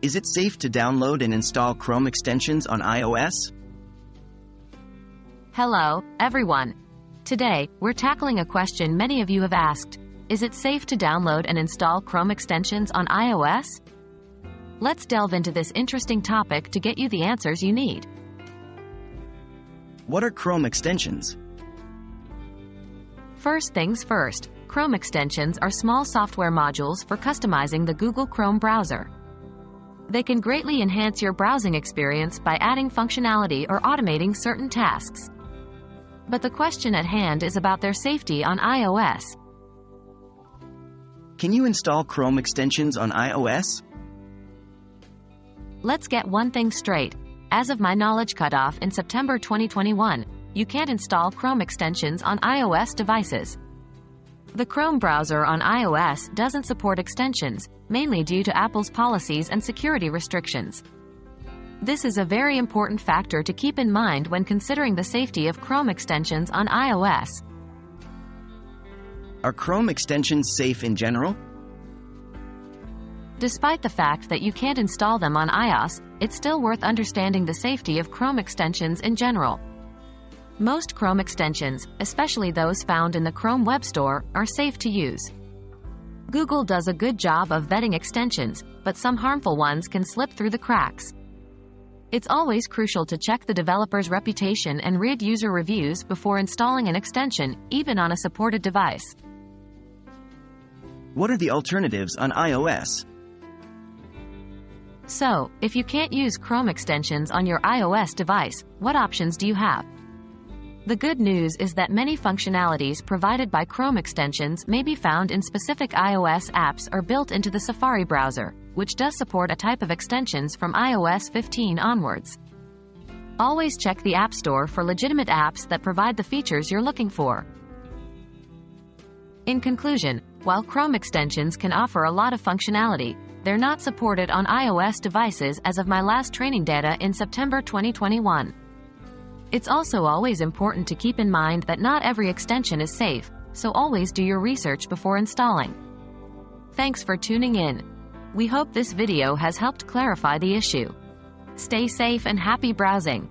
Is it safe to download and install Chrome extensions on iOS? Hello, everyone. Today, we're tackling a question many of you have asked. Is it safe to download and install Chrome extensions on iOS? Let's delve into this interesting topic to get you the answers you need. What are Chrome extensions? First things first, Chrome extensions are small software modules for customizing the Google Chrome browser. They can greatly enhance your browsing experience by adding functionality or automating certain tasks. But the question at hand is about their safety on iOS. Can you install Chrome extensions on iOS? Let's get one thing straight. As of my knowledge cutoff in September 2021, you can't install Chrome extensions on iOS devices. The Chrome browser on iOS doesn't support extensions, mainly due to Apple's policies and security restrictions. This is a very important factor to keep in mind when considering the safety of Chrome extensions on iOS. Are Chrome extensions safe in general? Despite the fact that you can't install them on iOS, it's still worth understanding the safety of Chrome extensions in general. Most Chrome extensions, especially those found in the Chrome Web Store, are safe to use. Google does a good job of vetting extensions, but some harmful ones can slip through the cracks. It's always crucial to check the developer's reputation and read user reviews before installing an extension, even on a supported device. What are the alternatives on iOS? So, if you can't use Chrome extensions on your iOS device, what options do you have? The good news is that many functionalities provided by Chrome extensions may be found in specific iOS apps or built into the Safari browser, which does support a type of extensions from iOS 15 onwards. Always check the App Store for legitimate apps that provide the features you're looking for. In conclusion, while Chrome extensions can offer a lot of functionality, they're not supported on iOS devices as of my last training data in September 2021. It's also always important to keep in mind that not every extension is safe, so always do your research before installing. Thanks for tuning in. We hope this video has helped clarify the issue. Stay safe and happy browsing.